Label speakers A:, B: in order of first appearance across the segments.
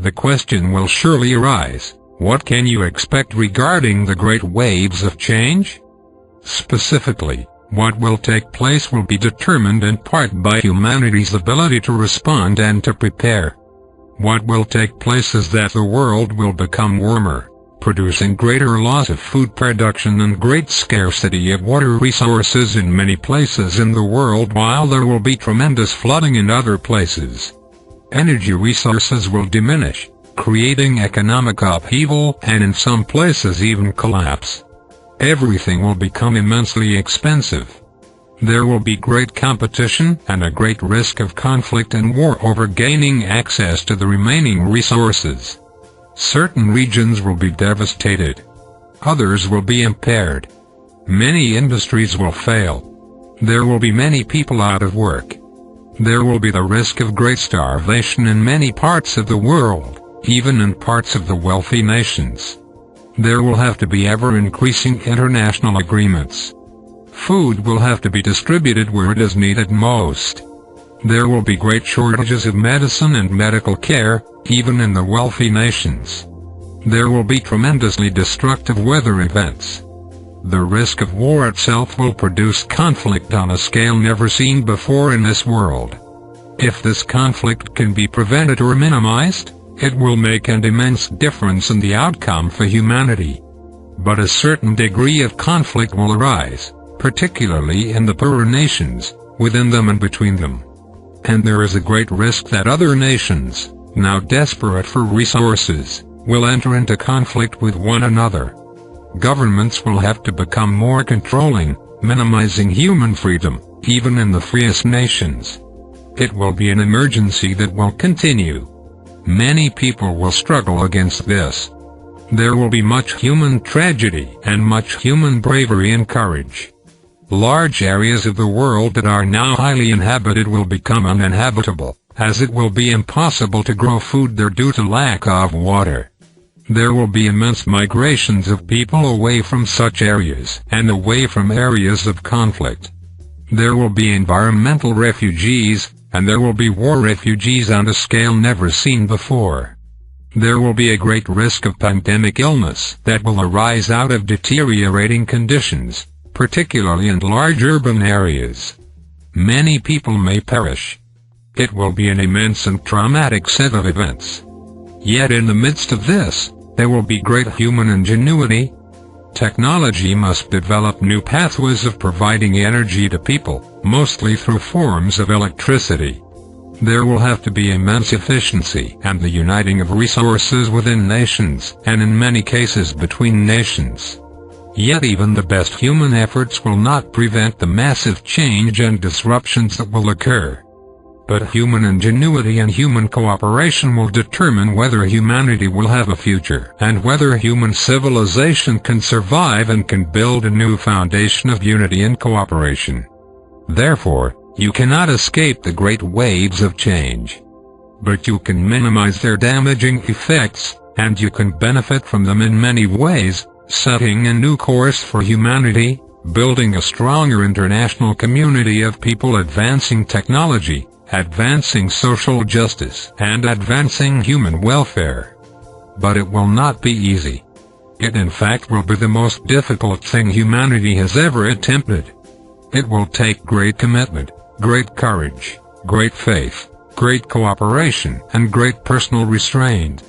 A: The question will surely arise, what can you expect regarding the great waves of change? Specifically, what will take place will be determined in part by humanity's ability to respond and to prepare. What will take place is that the world will become warmer, producing greater loss of food production and great scarcity of water resources in many places in the world, while there will be tremendous flooding in other places. Energy resources will diminish, creating economic upheaval and in some places even collapse. Everything will become immensely expensive. There will be great competition and a great risk of conflict and war over gaining access to the remaining resources. Certain regions will be devastated. Others will be impaired. Many industries will fail. There will be many people out of work. There will be the risk of great starvation in many parts of the world, even in parts of the wealthy nations. There will have to be ever-increasing international agreements. Food will have to be distributed where it is needed most. There will be great shortages of medicine and medical care, even in the wealthy nations. There will be tremendously destructive weather events. The risk of war itself will produce conflict on a scale never seen before in this world. If this conflict can be prevented or minimized, it will make an immense difference in the outcome for humanity. But a certain degree of conflict will arise, particularly in the poorer nations, within them and between them. And there is a great risk that other nations, now desperate for resources, will enter into conflict with one another. Governments will have to become more controlling, minimizing human freedom, even in the freest nations. It will be an emergency that will continue. Many people will struggle against this. There will be much human tragedy and much human bravery and courage. Large areas of the world that are now highly inhabited will become uninhabitable, as it will be impossible to grow food there due to lack of water. There will be immense migrations of people away from such areas and away from areas of conflict. There will be environmental refugees, and there will be war refugees on a scale never seen before. There will be a great risk of pandemic illness that will arise out of deteriorating conditions, particularly in large urban areas. Many people may perish. It will be an immense and traumatic set of events. Yet in the midst of this, there will be great human ingenuity. Technology must develop new pathways of providing energy to people, mostly through forms of electricity. There will have to be immense efficiency and the uniting of resources within nations, and in many cases between nations. Yet even the best human efforts will not prevent the massive change and disruptions that will occur. But human ingenuity and human cooperation will determine whether humanity will have a future, and whether human civilization can survive and can build a new foundation of unity and cooperation. Therefore, you cannot escape the great waves of change. But you can minimize their damaging effects, and you can benefit from them in many ways, setting a new course for humanity, building a stronger international community of people, advancing technology, advancing social justice, and advancing human welfare. But it will not be easy. It in fact will be the most difficult thing humanity has ever attempted. It will take great commitment, great courage, great faith, great cooperation, and great personal restraint.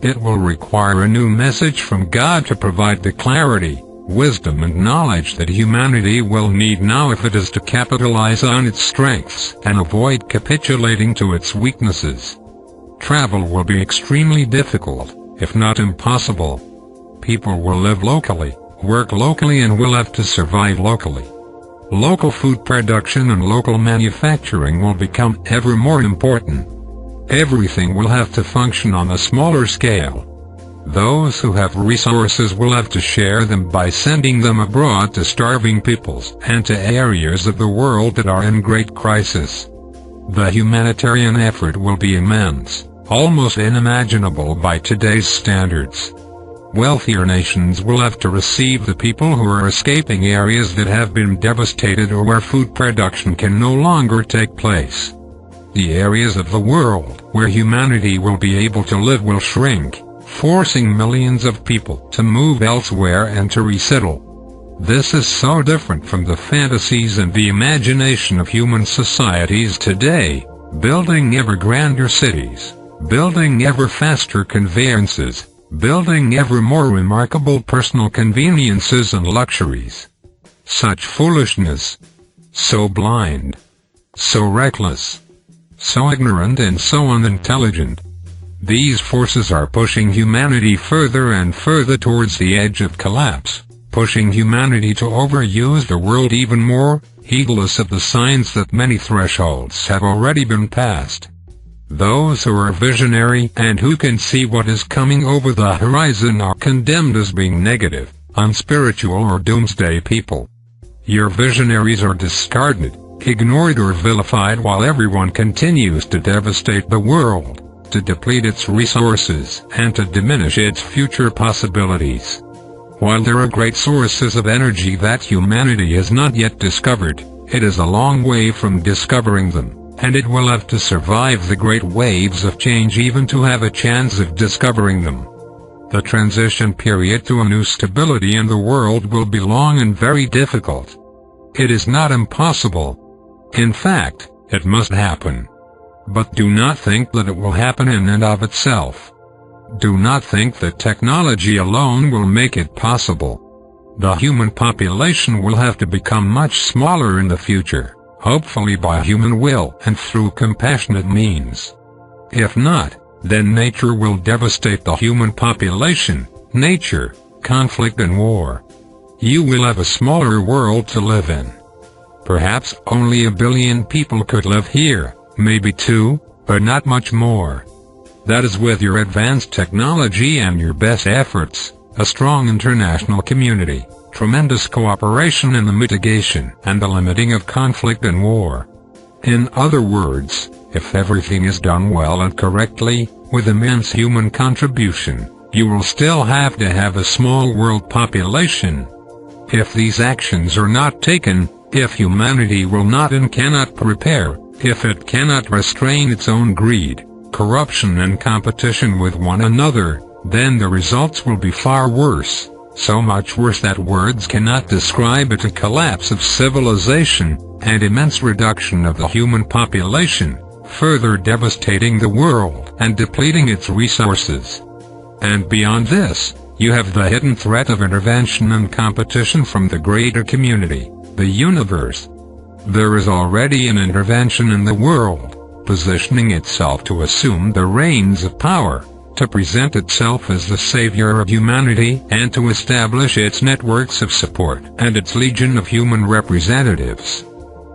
A: It will require a new message from God to provide the clarity, wisdom and knowledge that humanity will need now if it is to capitalize on its strengths and avoid capitulating to its weaknesses. Travel will be extremely difficult, if not impossible. People will live locally, work locally, and will have to survive locally. Local food production and local manufacturing will become ever more important. Everything will have to function on a smaller scale. Those who have resources will have to share them by sending them abroad to starving peoples and to areas of the world that are in great crisis. The humanitarian effort will be immense, almost unimaginable by today's standards. Wealthier nations will have to receive the people who are escaping areas that have been devastated or where food production can no longer take place. The areas of the world where humanity will be able to live will shrink, forcing millions of people to move elsewhere and to resettle. This is so different from the fantasies and the imagination of human societies today, building ever grander cities, building ever faster conveyances, building ever more remarkable personal conveniences and luxuries. Such foolishness! So blind! So reckless! So ignorant and so unintelligent! These forces are pushing humanity further and further towards the edge of collapse, pushing humanity to overuse the world even more, heedless of the signs that many thresholds have already been passed. Those who are visionary and who can see what is coming over the horizon are condemned as being negative, unspiritual or doomsday people. Your visionaries are discarded, ignored or vilified while everyone continues to devastate the world, to deplete its resources, and to diminish its future possibilities. While there are great sources of energy that humanity has not yet discovered, it is a long way from discovering them, and it will have to survive the great waves of change even to have a chance of discovering them. The transition period to a new stability in the world will be long and very difficult. It is not impossible. In fact, it must happen. But do not think that it will happen in and of itself. Do not think that technology alone will make it possible. The human population will have to become much smaller in the future, hopefully by human will and through compassionate means. If not, then nature will devastate the human population, nature, conflict and war. You will have a smaller world to live in. Perhaps only 1 billion people could live here, maybe 2, but not much more. That is with your advanced technology and your best efforts, a strong international community, tremendous cooperation in the mitigation and the limiting of conflict and war. In other words, if everything is done well and correctly, with immense human contribution, you will still have to have a small world population. If these actions are not taken, if humanity will not and cannot prepare, if it cannot restrain its own greed, corruption and competition with one another, then the results will be far worse, so much worse that words cannot describe it: a collapse of civilization, and immense reduction of the human population, further devastating the world and depleting its resources. And beyond this, you have the hidden threat of intervention and competition from the greater community, the universe. There is already an intervention in the world, positioning itself to assume the reins of power, to present itself as the savior of humanity and to establish its networks of support and its legion of human representatives.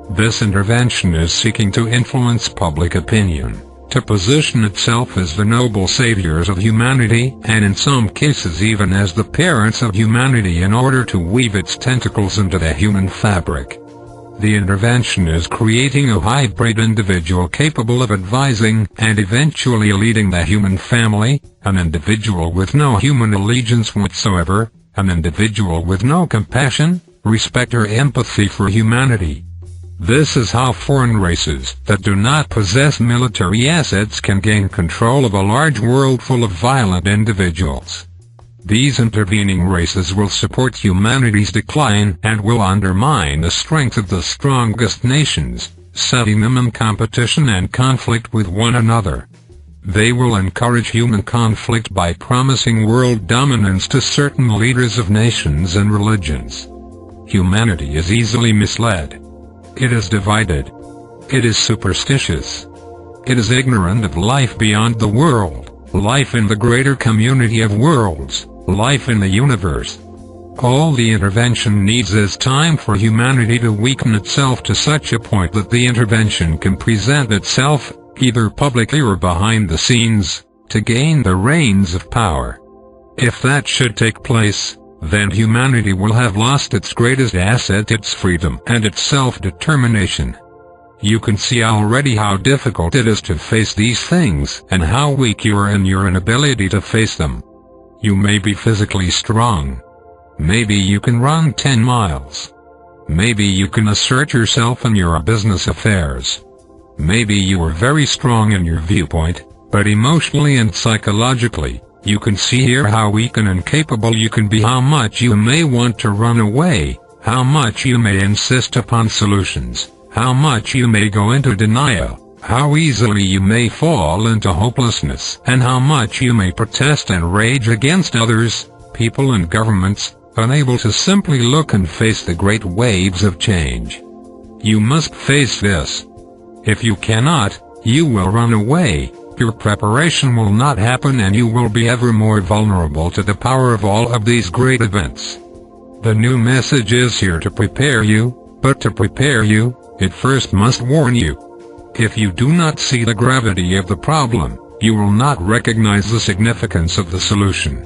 A: This intervention is seeking to influence public opinion, to position itself as the noble saviors of humanity and in some cases even as the parents of humanity in order to weave its tentacles into the human fabric. The intervention is creating a hybrid individual capable of advising and eventually leading the human family, an individual with no human allegiance whatsoever, an individual with no compassion, respect or empathy for humanity. This is how foreign races that do not possess military assets can gain control of a large world full of violent individuals. These intervening races will support humanity's decline and will undermine the strength of the strongest nations, setting them in competition and conflict with one another. They will encourage human conflict by promising world dominance to certain leaders of nations and religions. Humanity is easily misled. It is divided. It is superstitious. It is ignorant of life beyond the world, life in the greater community of worlds, life in the universe. All the intervention needs is time for humanity to weaken itself to such a point that the intervention can present itself, either publicly or behind the scenes, to gain the reins of power. If that should take place, then humanity will have lost its greatest asset, its freedom and its self-determination. You can see already how difficult it is to face these things and how weak you are in your inability to face them. You may be physically strong. Maybe you can run 10 miles. Maybe you can assert yourself in your business affairs. Maybe you are very strong in your viewpoint, but emotionally and psychologically, you can see here how weak and incapable you can be, how much you may want to run away, how much you may insist upon solutions, how much you may go into denial, how easily you may fall into hopelessness, and how much you may protest and rage against others, people and governments, unable to simply look and face the great waves of change. You must face this. If you cannot, you will run away, your preparation will not happen, and you will be ever more vulnerable to the power of all of these great events. The new message is here to prepare you, but to prepare you, it first must warn you. If you do not see the gravity of the problem, you will not recognize the significance of the solution.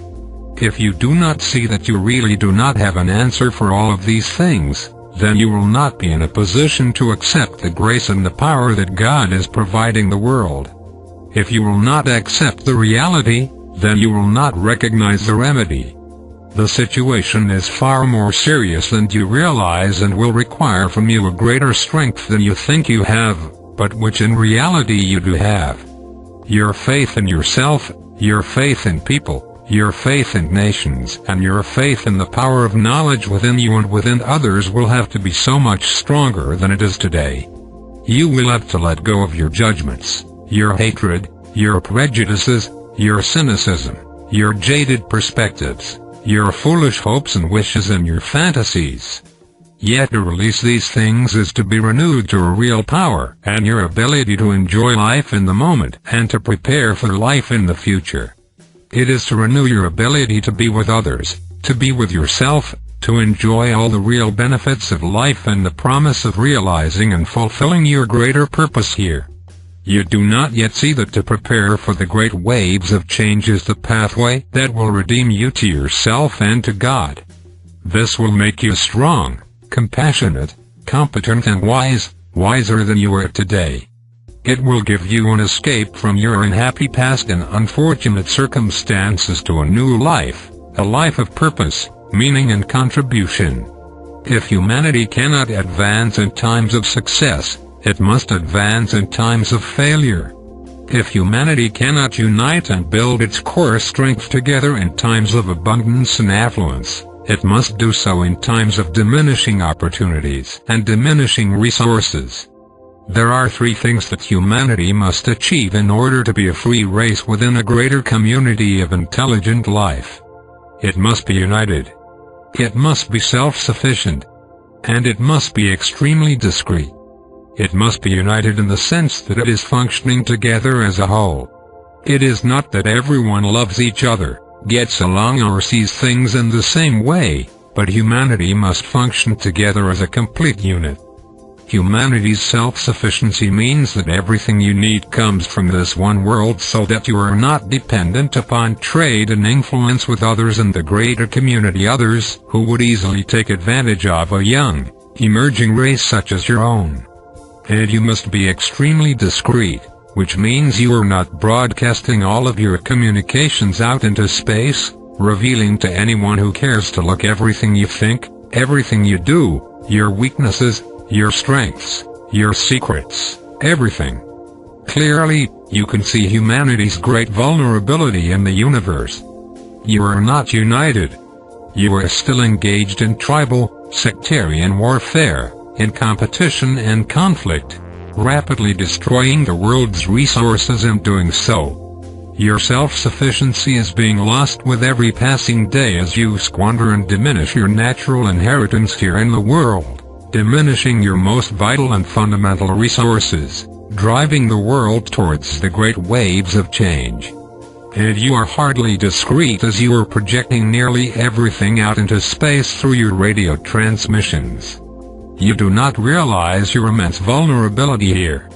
A: If you do not see that you really do not have an answer for all of these things, then you will not be in a position to accept the grace and the power that God is providing the world. If you will not accept the reality, then you will not recognize the remedy. The situation is far more serious than you realize and will require from you a greater strength than you think you have, but which in reality you do have. Your faith in yourself, your faith in people, your faith in nations, and your faith in the power of knowledge within you and within others will have to be so much stronger than it is today. You will have to let go of your judgments, your hatred, your prejudices, your cynicism, your jaded perspectives, your foolish hopes and wishes, and your fantasies. Yet to release these things is to be renewed to a real power and your ability to enjoy life in the moment and to prepare for life in the future. It is to renew your ability to be with others, to be with yourself, to enjoy all the real benefits of life and the promise of realizing and fulfilling your greater purpose here. You do not yet see that to prepare for the great waves of change is the pathway that will redeem you to yourself and to God. This will make you strong, compassionate, competent, and wise, wiser than you are today. It will give you an escape from your unhappy past and unfortunate circumstances to a new life, a life of purpose, meaning, and contribution. If humanity cannot advance in times of success, it must advance in times of failure. If humanity cannot unite and build its core strength together in times of abundance and affluence, it must do so in times of diminishing opportunities and diminishing resources. There are three things that humanity must achieve in order to be a free race within a greater community of intelligent life. It must be united. It must be self-sufficient. And it must be extremely discreet. It must be united in the sense that it is functioning together as a whole. It is not that everyone loves each other, gets along, or sees things in the same way, but humanity must function together as a complete unit. Humanity's self-sufficiency means that everything you need comes from this one world, so that you are not dependent upon trade and influence with others in the greater community, others who would easily take advantage of a young, emerging race such as your own. And you must be extremely discreet, which means you are not broadcasting all of your communications out into space, revealing to anyone who cares to look everything you think, everything you do, your weaknesses, your strengths, your secrets, everything. Clearly, you can see humanity's great vulnerability in the universe. You are not united. You are still engaged in tribal, sectarian warfare, in competition and conflict, rapidly destroying the world's resources in doing so. Your self-sufficiency is being lost with every passing day as you squander and diminish your natural inheritance here in the world, diminishing your most vital and fundamental resources, driving the world towards the great waves of change. And you are hardly discreet as you are projecting nearly everything out into space through your radio transmissions. You do not realize your immense vulnerability here.